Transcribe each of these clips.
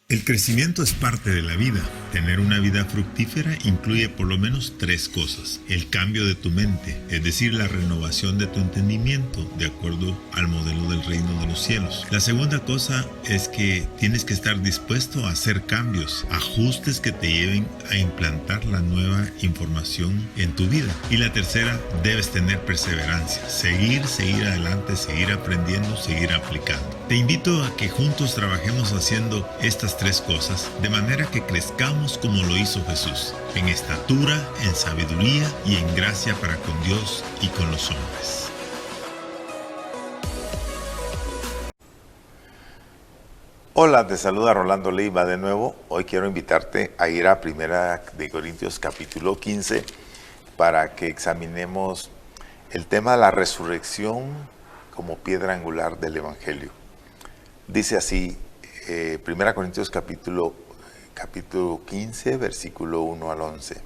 El crecimiento es parte de la vida. Tener una vida fructífera incluye por lo menos 3 cosas. El cambio de tu mente, es decir, la renovación de tu entendimiento de acuerdo al modelo del reino de los cielos. La segunda cosa es que tienes que estar dispuesto a hacer cambios, ajustes que te lleven a implantar la nueva información en tu vida. Y la tercera, debes tener perseverancia, seguir adelante, seguir aprendiendo, seguir aplicando. Te invito a que juntos trabajemos haciendo estas 3 cosas, de manera que crezcamos como lo hizo Jesús, en estatura, en sabiduría y en gracia para con Dios y con los hombres. Hola, te saluda Rolando Leiva de nuevo. Hoy quiero invitarte a ir a 1 Corintios capítulo 15 para que examinemos el tema de la resurrección como piedra angular del Evangelio. Dice así, 1 Corintios capítulo 15, versículo 1 al 11.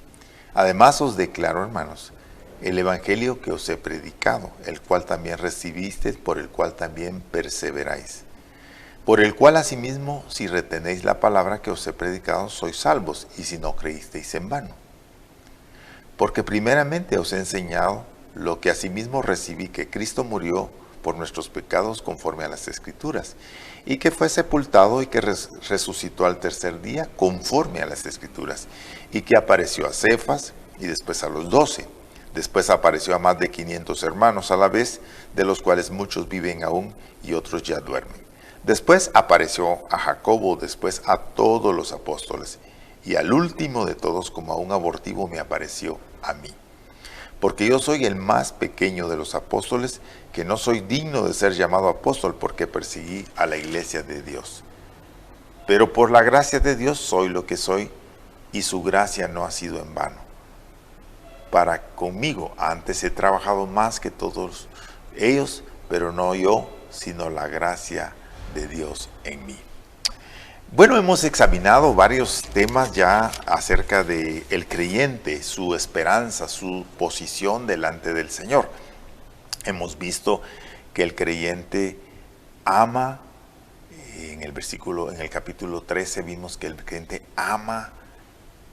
Además os declaro, hermanos, el evangelio que os he predicado, el cual también recibisteis, por el cual también perseveráis. Por el cual asimismo, si retenéis la palabra que os he predicado, sois salvos, y si no creísteis en vano. Porque primeramente os he enseñado lo que asimismo recibí, que Cristo murió por nuestros pecados conforme a las Escrituras, y que fue sepultado y que resucitó al tercer día conforme a las Escrituras, y que apareció a Cefas y después a los 12. Después apareció a más de 500 hermanos a la vez, de los cuales muchos viven aún y otros ya duermen. Después apareció a Jacobo, después a todos los apóstoles, y al último de todos, como a un abortivo, me apareció a mí. Porque yo soy el más pequeño de los apóstoles, que no soy digno de ser llamado apóstol, porque perseguí a la iglesia de Dios. Pero por la gracia de Dios soy lo que soy, y su gracia no ha sido en vano. Para conmigo antes he trabajado más que todos ellos, pero no yo, sino la gracia de Dios en mí. Bueno, hemos examinado varios temas ya acerca de el creyente, su esperanza, su posición delante del Señor. Hemos visto que el creyente ama, en el capítulo 13 vimos que el creyente ama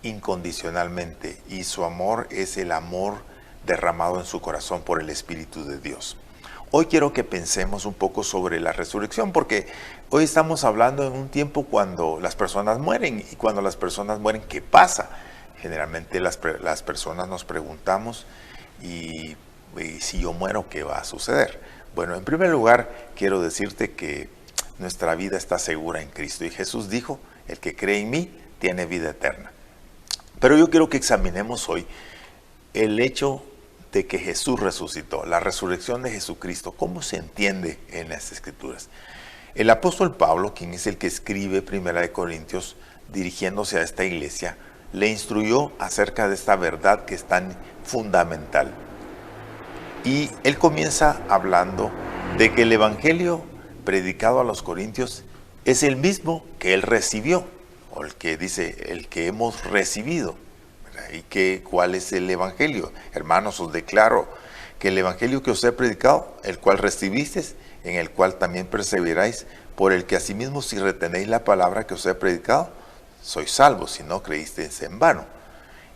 incondicionalmente y su amor es el amor derramado en su corazón por el Espíritu de Dios. Hoy quiero que pensemos un poco sobre la resurrección, porque hoy estamos hablando en un tiempo cuando las personas mueren, y cuando las personas mueren, ¿qué pasa? Generalmente las personas nos preguntamos, y si yo muero, ¿qué va a suceder? Bueno, en primer lugar, quiero decirte que nuestra vida está segura en Cristo, y Jesús dijo, el que cree en mí tiene vida eterna. Pero yo quiero que examinemos hoy el hecho de que Jesús resucitó, la resurrección de Jesucristo. ¿Cómo se entiende en las Escrituras? El apóstol Pablo, quien es el que escribe 1 Corintios, dirigiéndose a esta iglesia, le instruyó acerca de esta verdad que es tan fundamental. Y él comienza hablando de que el evangelio predicado a los corintios es el mismo que él recibió, o el que dice, el que hemos recibido. ¿Y cuál es el evangelio? Hermanos, os declaro que el evangelio que os he predicado, el cual recibisteis, en el cual también perseveráis, por el que asimismo si retenéis la palabra que os he predicado, sois salvos, si no creísteis en vano.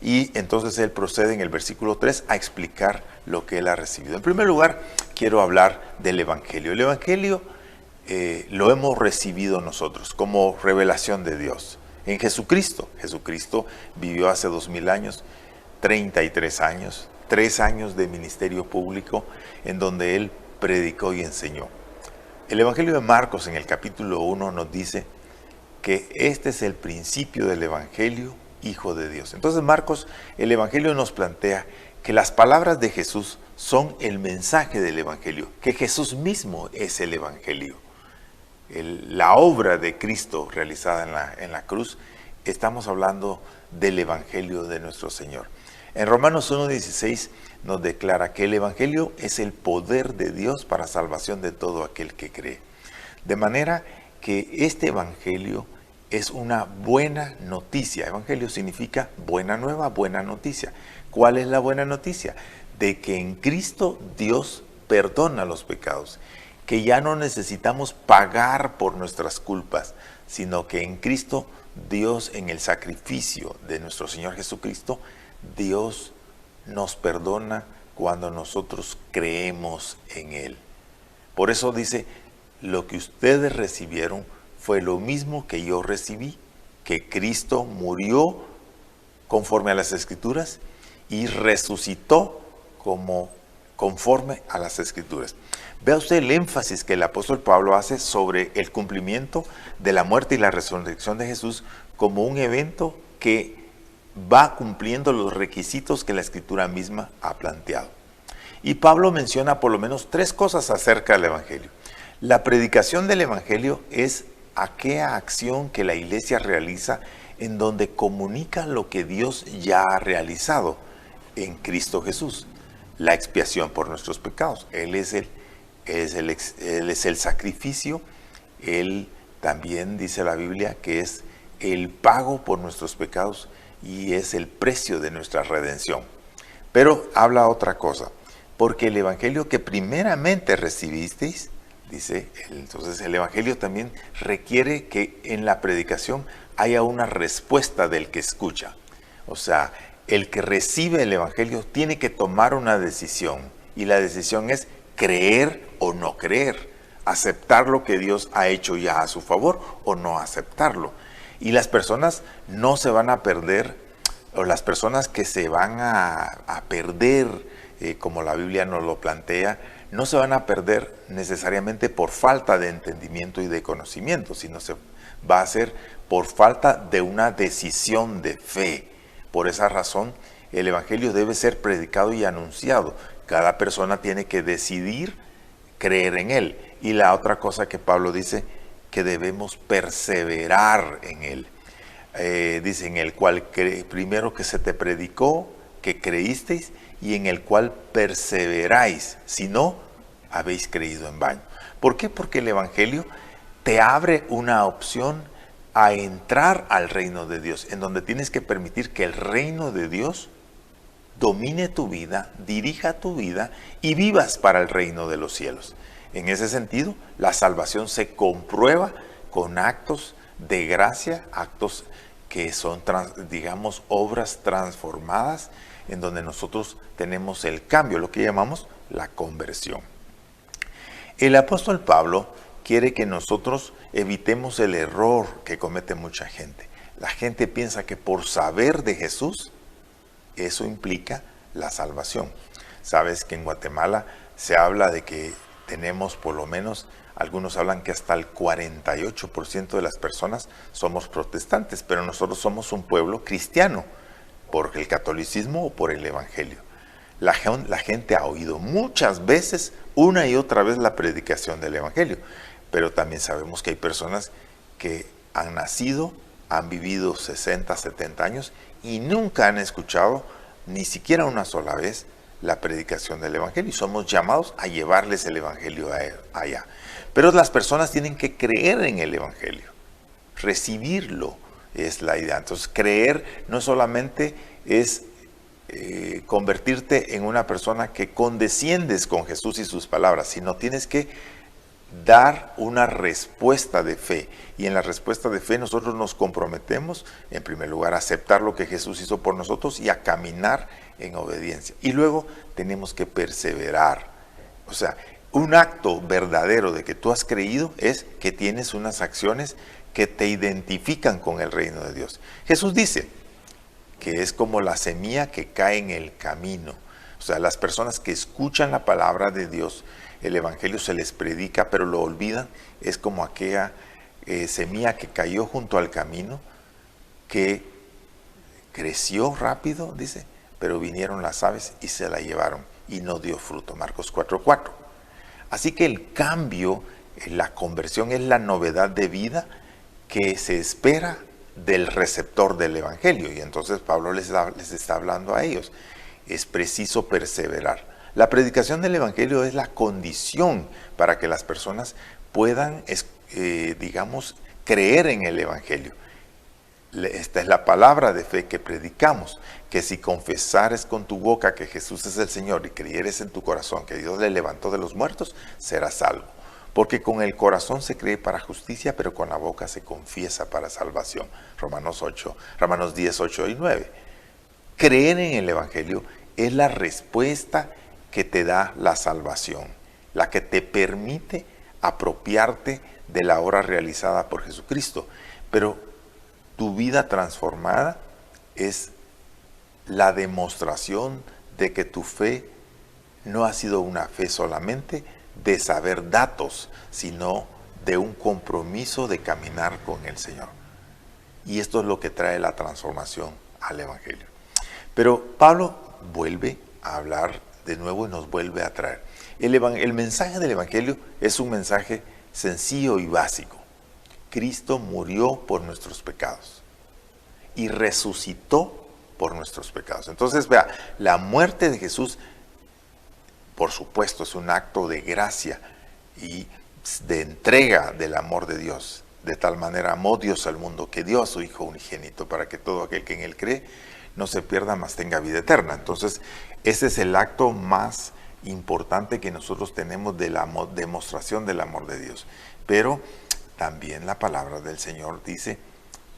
Y entonces él procede en el versículo 3 a explicar lo que él ha recibido. En primer lugar, quiero hablar del evangelio. El evangelio lo hemos recibido nosotros como revelación de Dios. En Jesucristo. Jesucristo vivió hace 2000 años, 33 años, 3 años de ministerio público en donde Él predicó y enseñó. El Evangelio de Marcos en el capítulo 1 nos dice que este es el principio del Evangelio, Hijo de Dios. Entonces Marcos, el Evangelio nos plantea que las palabras de Jesús son el mensaje del Evangelio, que Jesús mismo es el Evangelio. La obra de Cristo realizada en la cruz, estamos hablando del Evangelio de nuestro Señor. En Romanos 1:16 nos declara que el Evangelio es el poder de Dios para salvación de todo aquel que cree. De manera que este Evangelio es una buena noticia. Evangelio significa buena nueva, buena noticia. ¿Cuál es la buena noticia? De que en Cristo Dios perdona los pecados, que ya no necesitamos pagar por nuestras culpas, sino que en Cristo, Dios, en el sacrificio de nuestro Señor Jesucristo, Dios nos perdona cuando nosotros creemos en Él. Por eso dice, lo que ustedes recibieron fue lo mismo que yo recibí, que Cristo murió conforme a las Escrituras y resucitó conforme a las Escrituras. Vea usted el énfasis que el apóstol Pablo hace sobre el cumplimiento de la muerte y la resurrección de Jesús como un evento que va cumpliendo los requisitos que la Escritura misma ha planteado. Y Pablo menciona por lo menos 3 cosas acerca del Evangelio. La predicación del Evangelio es aquella acción que la iglesia realiza en donde comunica lo que Dios ya ha realizado en Cristo Jesús. La expiación por nuestros pecados. Él es el sacrificio. Él también dice la Biblia que es el pago por nuestros pecados y es el precio de nuestra redención. Pero habla otra cosa. Porque el Evangelio que primeramente recibisteis, dice, entonces el Evangelio también requiere que en la predicación haya una respuesta del que escucha. O sea, el que recibe el Evangelio tiene que tomar una decisión. Y la decisión es creer o no creer. Aceptar lo que Dios ha hecho ya a su favor o no aceptarlo. Y las personas no se van a perder, o las personas que se van a perder, como la Biblia nos lo plantea, no se van a perder necesariamente por falta de entendimiento y de conocimiento, sino se va a hacer por falta de una decisión de fe. Por esa razón, el Evangelio debe ser predicado y anunciado. Cada persona tiene que decidir creer en él. Y la otra cosa que Pablo dice, que debemos perseverar en él. Dice, en el cual primero que se te predicó, que creísteis, y en el cual perseveráis, si no, habéis creído en vano. ¿Por qué? Porque el Evangelio te abre una opción a entrar al reino de Dios, en donde tienes que permitir que el reino de Dios domine tu vida, dirija tu vida y vivas para el reino de los cielos. En ese sentido, la salvación se comprueba con actos de gracia, actos que son, digamos, obras transformadas, en donde nosotros tenemos el cambio, lo que llamamos la conversión. El apóstol Pablo quiere que nosotros evitemos el error que comete mucha gente. La gente piensa que por saber de Jesús, eso implica la salvación. Sabes que en Guatemala se habla de que tenemos por lo menos, algunos hablan que hasta el 48% de las personas somos protestantes, pero nosotros somos un pueblo cristiano, por el catolicismo o por el Evangelio. La gente ha oído muchas veces, una y otra vez, la predicación del Evangelio, pero también sabemos que hay personas que han nacido, han vivido 60, 70 años y nunca han escuchado, ni siquiera una sola vez, la predicación del Evangelio, y somos llamados a llevarles el Evangelio allá. Pero las personas tienen que creer en el Evangelio, recibirlo. Es la idea. Entonces, creer no solamente es convertirte en una persona que condesciendes con Jesús y sus palabras, sino tienes que dar una respuesta de fe. Y en la respuesta de fe nosotros nos comprometemos, en primer lugar, a aceptar lo que Jesús hizo por nosotros y a caminar en obediencia. Y luego tenemos que perseverar. O sea, un acto verdadero de que tú has creído es que tienes unas acciones que te identifican con el reino de Dios. Jesús dice que es como la semilla que cae en el camino. O sea, las personas que escuchan la palabra de Dios, el Evangelio se les predica, pero lo olvidan. Es como aquella semilla que cayó junto al camino, que creció rápido, dice, pero vinieron las aves y se la llevaron y no dio fruto. Marcos 4:4. Así que el cambio, la conversión es la novedad de vida que se espera del receptor del Evangelio. Y entonces Pablo les está hablando a ellos. Es preciso perseverar. La predicación del Evangelio es la condición para que las personas puedan, digamos, creer en el Evangelio. Esta es la palabra de fe que predicamos, que si confesares con tu boca que Jesús es el Señor y creyeres en tu corazón que Dios le levantó de los muertos, serás salvo. Porque con el corazón se cree para justicia, pero con la boca se confiesa para salvación. Romanos 10, 8 y 9. Creer en el Evangelio es la respuesta que te da la salvación, la que te permite apropiarte de la obra realizada por Jesucristo. Pero tu vida transformada es la demostración de que tu fe no ha sido una fe solamente de saber datos, sino de un compromiso de caminar con el Señor. Y esto es lo que trae la transformación al Evangelio. Pero Pablo vuelve a hablar de nuevo y nos vuelve a traer. El mensaje del Evangelio es un mensaje sencillo y básico. Cristo murió por nuestros pecados y resucitó por nuestros pecados. Entonces, vea, la muerte de Jesús, por supuesto, es un acto de gracia y de entrega del amor de Dios. De tal manera amó Dios al mundo que dio a su Hijo unigénito para que todo aquel que en él cree no se pierda, mas tenga vida eterna. Entonces, ese es el acto más importante que nosotros tenemos de la demostración del amor de Dios. Pero también la palabra del Señor dice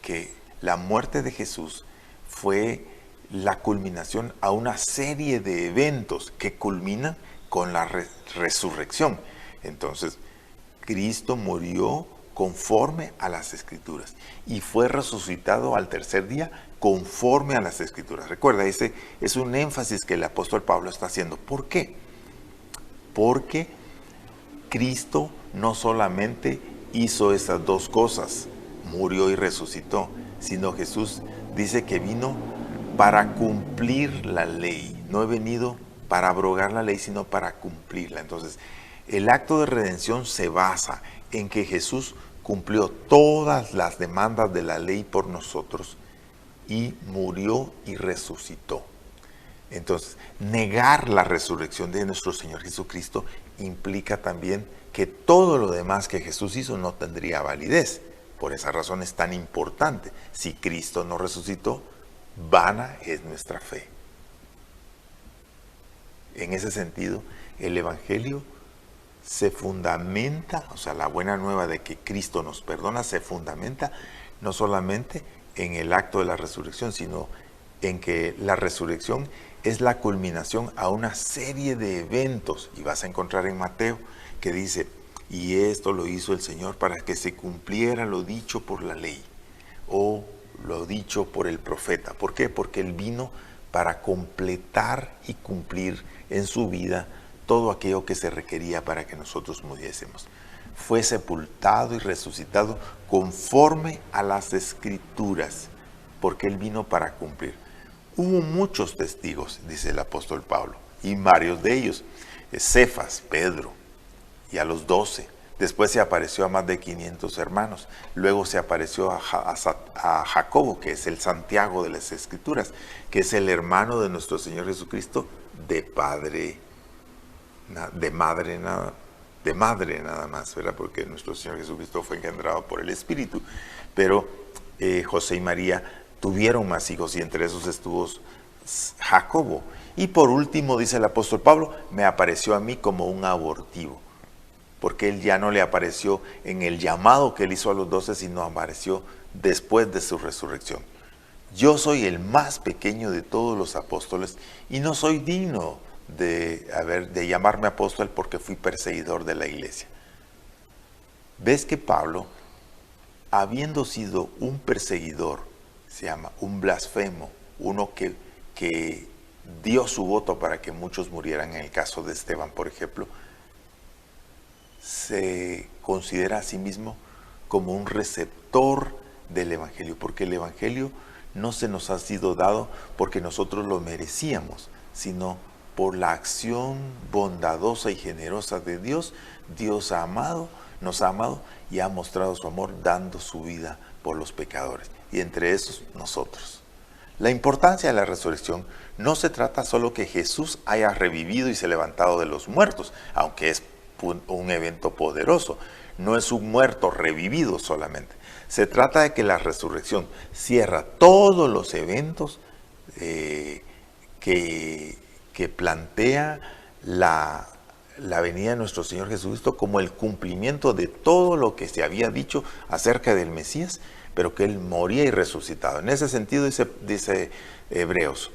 que la muerte de Jesús fue la culminación a una serie de eventos que culminan con la resurrección. Entonces, Cristo murió conforme a las Escrituras y fue resucitado al tercer día conforme a las Escrituras. Recuerda, ese es un énfasis que el apóstol Pablo está haciendo. ¿Por qué? Porque Cristo no solamente hizo esas dos cosas, murió y resucitó, sino Jesús dice que vino para cumplir la ley. No he venido para abrogar la ley, sino para cumplirla. Entonces, el acto de redención se basa en que Jesús cumplió todas las demandas de la ley por nosotros y murió y resucitó. Entonces, negar la resurrección de nuestro Señor Jesucristo implica también que todo lo demás que Jesús hizo no tendría validez. Por esa razón es tan importante. Si Cristo no resucitó, vana es nuestra fe. En ese sentido, el Evangelio se fundamenta, o sea, la buena nueva de que Cristo nos perdona se fundamenta no solamente en el acto de la resurrección, sino en que la resurrección es la culminación a una serie de eventos. Y vas a encontrar en Mateo que dice, y esto lo hizo el Señor para que se cumpliera lo dicho por la ley o lo dicho por el profeta. ¿Por qué? Porque Él vino para completar y cumplir en su vida todo aquello que se requería para que nosotros muriésemos. Fue sepultado y resucitado conforme a las Escrituras, porque Él vino para cumplir. Hubo muchos testigos, dice el apóstol Pablo, y varios de ellos, Cefas, Pedro, y a los 12. Después se apareció a más de 500 hermanos. Luego se apareció a Jacobo, que es el Santiago de las Escrituras, que es el hermano de nuestro Señor Jesucristo, de madre nada más, ¿verdad? Porque nuestro Señor Jesucristo fue engendrado por el Espíritu. Pero José y María tuvieron más hijos y entre esos estuvo Jacobo. Y por último, dice el apóstol Pablo, me apareció a mí como un abortivo. Porque Él ya no le apareció en el llamado que Él hizo a los 12, sino apareció después de su resurrección. Yo soy el más pequeño de todos los apóstoles y no soy digno de llamarme apóstol porque fui perseguidor de la iglesia. ¿Ves que Pablo, habiendo sido un perseguidor, se llama un blasfemo, uno que dio su voto para que muchos murieran, en el caso de Esteban, por ejemplo, se considera a sí mismo como un receptor del Evangelio, porque el Evangelio no se nos ha sido dado porque nosotros lo merecíamos, sino por la acción bondadosa y generosa de Dios. Dios nos ha amado y ha mostrado su amor dando su vida por los pecadores, y entre esos nosotros. La importancia de la resurrección no se trata solo que Jesús haya revivido y se levantado de los muertos, aunque es un evento poderoso. No es un muerto revivido solamente. Se trata de que la resurrección cierra todos los eventos que plantea la venida de nuestro Señor Jesucristo como el cumplimiento de todo lo que se había dicho acerca del Mesías, pero que Él moría y resucitado. En ese sentido dice Hebreos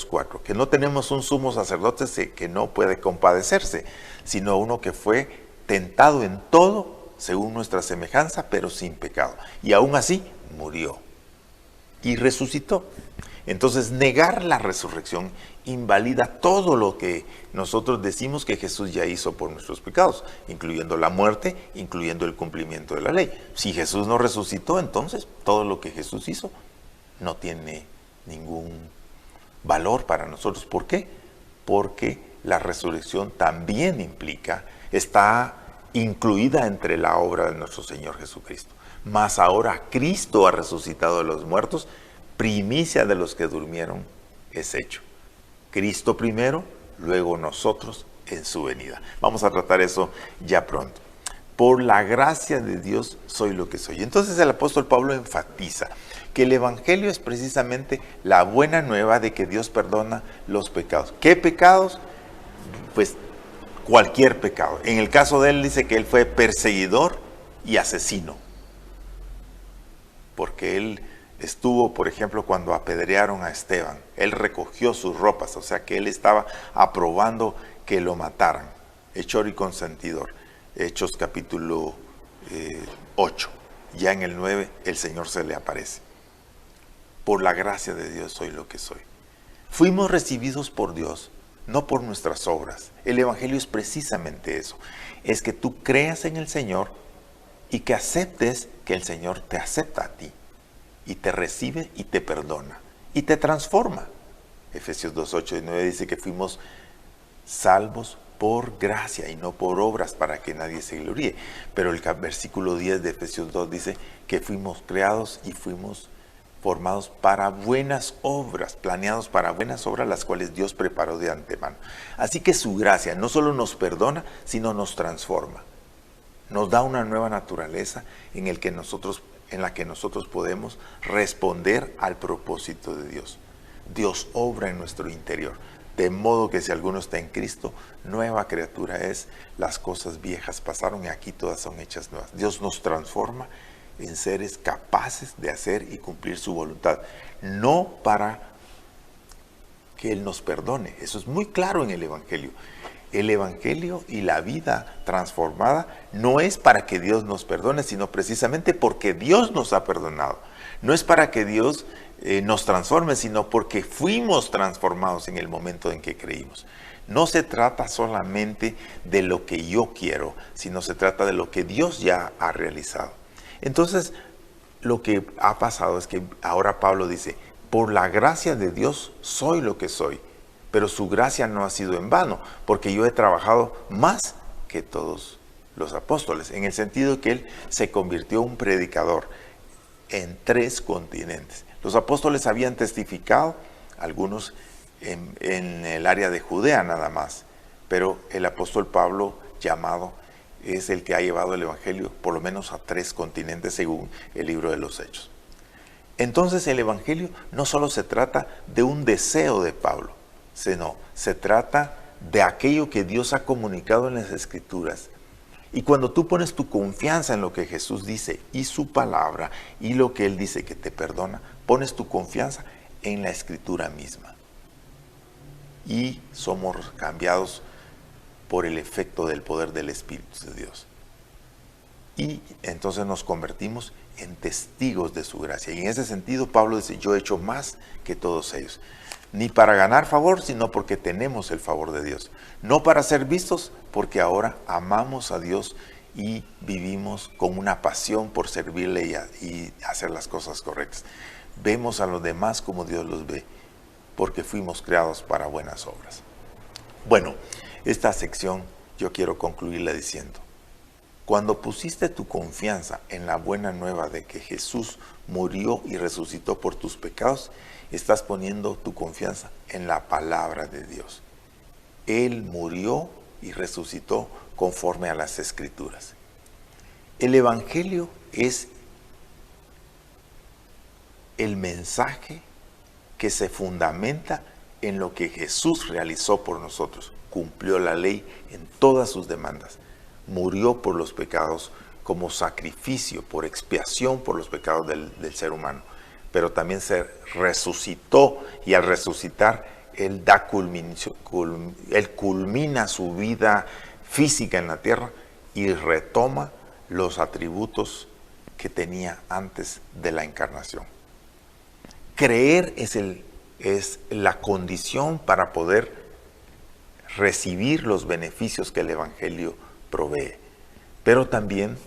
4, que no tenemos un sumo sacerdote que no puede compadecerse, sino uno que fue tentado en todo según nuestra semejanza, pero sin pecado. Y aún así murió y resucitó. Entonces, negar la resurrección invalida todo lo que nosotros decimos que Jesús ya hizo por nuestros pecados, incluyendo la muerte, incluyendo el cumplimiento de la ley. Si Jesús no resucitó, entonces todo lo que Jesús hizo no tiene ningún valor para nosotros. ¿Por qué? Porque la resurrección también está incluida entre la obra de nuestro Señor Jesucristo. Mas ahora Cristo ha resucitado de los muertos, primicia de los que durmieron es hecho. Cristo primero, luego nosotros en su venida. Vamos a tratar eso ya pronto. Por la gracia de Dios soy lo que soy. Entonces el apóstol Pablo enfatiza que el evangelio es precisamente la buena nueva de que Dios perdona los pecados. ¿Qué pecados? Pues cualquier pecado. En el caso de él dice que él fue perseguidor y asesino. Porque él estuvo, por ejemplo, cuando apedrearon a Esteban, él recogió sus ropas, o sea que él estaba aprobando que lo mataran. Hechor y consentidor. Hechos capítulo 8. Ya en el 9 el Señor se le aparece. Por la gracia de Dios soy lo que soy. Fuimos recibidos por Dios, no por nuestras obras. El evangelio es precisamente eso. Es que tú creas en el Señor y que aceptes que el Señor te acepta a ti. Y te recibe y te perdona. Y te transforma. Efesios 2, 8 y 9 dice que fuimos salvos por gracia y no por obras para que nadie se gloríe. Pero el versículo 10 de Efesios 2 dice que fuimos creados y fuimos formados para buenas obras, planeados para buenas obras, las cuales Dios preparó de antemano. Así que su gracia no solo nos perdona, sino nos transforma. Nos da una nueva naturaleza en la que nosotros podemos responder al propósito de Dios. Dios obra en nuestro interior, de modo que si alguno está en Cristo, nueva criatura es, las cosas viejas pasaron y aquí todas son hechas nuevas. Dios nos transforma en seres capaces de hacer y cumplir su voluntad, no para que Él nos perdone. Eso es muy claro en el Evangelio. El Evangelio y la vida transformada no es para que Dios nos perdone, sino precisamente porque Dios nos ha perdonado. No es para que Dios nos transforme, sino porque fuimos transformados en el momento en que creímos. No se trata solamente de lo que yo quiero, sino se trata de lo que Dios ya ha realizado. Entonces, lo que ha pasado es que ahora Pablo dice, por la gracia de Dios soy lo que soy. Pero su gracia no ha sido en vano, porque yo he trabajado más que todos los apóstoles, en el sentido que él se convirtió en un predicador en 3 continentes. Los apóstoles habían testificado, algunos en el área de Judea nada más, pero el apóstol Pablo, llamado, es el que ha llevado el evangelio por lo menos a 3 continentes según el libro de los Hechos. Entonces el evangelio no solo se trata de un deseo de Pablo, sino se trata de aquello que Dios ha comunicado en las Escrituras. Y cuando tú pones tu confianza en lo que Jesús dice y su palabra y lo que Él dice que te perdona, pones tu confianza en la Escritura misma. Y somos cambiados por el efecto del poder del Espíritu de Dios. Y entonces nos convertimos en testigos de su gracia. Y en ese sentido Pablo dice, yo he hecho más que todos ellos. Ni para ganar favor, sino porque tenemos el favor de Dios. No para ser vistos, porque ahora amamos a Dios y vivimos con una pasión por servirle y hacer las cosas correctas. Vemos a los demás como Dios los ve, porque fuimos creados para buenas obras. Bueno, esta sección yo quiero concluirla diciendo, cuando pusiste tu confianza en la buena nueva de que Jesús murió y resucitó por tus pecados, estás poniendo tu confianza en la palabra de Dios. Él murió y resucitó conforme a las Escrituras. El Evangelio es el mensaje que se fundamenta en lo que Jesús realizó por nosotros. cumplió la ley en todas sus demandas. Murió por los pecados como sacrificio, por expiación por los pecados del ser humano. Pero también se resucitó, y al resucitar Él culmina su vida física en la tierra y retoma los atributos que tenía antes de la encarnación. Creer es la condición para poder recibir los beneficios que el Evangelio provee. Pero también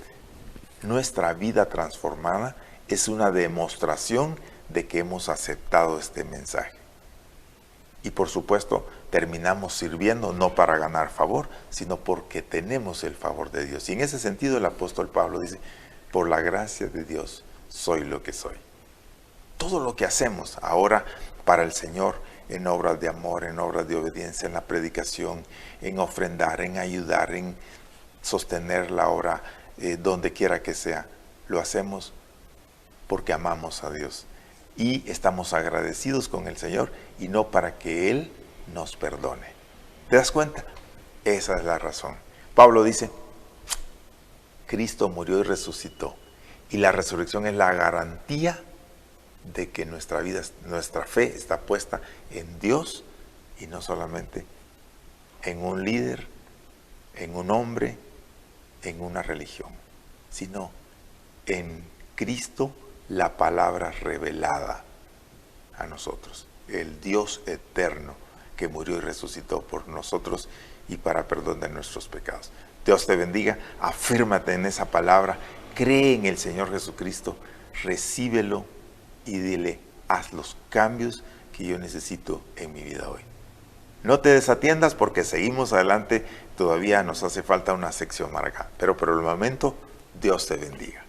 nuestra vida transformada es una demostración de que hemos aceptado este mensaje. Y por supuesto, terminamos sirviendo no para ganar favor, sino porque tenemos el favor de Dios. Y en ese sentido el apóstol Pablo dice, por la gracia de Dios soy lo que soy. Todo lo que hacemos ahora para el Señor, en obras de amor, en obras de obediencia, en la predicación, en ofrendar, en ayudar, en sostener la obra donde quiera que sea, lo hacemos porque amamos a Dios y estamos agradecidos con el Señor, y no para que Él nos perdone. ¿Te das cuenta? Esa es la razón. Pablo dice, Cristo murió y resucitó, y la resurrección es la garantía de que nuestra vida, nuestra fe está puesta en Dios, y no solamente en un líder, en un hombre, en una religión, sino en Cristo, la palabra revelada a nosotros, el Dios eterno que murió y resucitó por nosotros y para perdón de nuestros pecados. Dios te bendiga, afírmate en esa palabra, cree en el Señor Jesucristo, recíbelo y dile, haz los cambios que yo necesito en mi vida hoy. No te desatiendas porque seguimos adelante, todavía nos hace falta una sección más acá, pero por el momento, Dios te bendiga.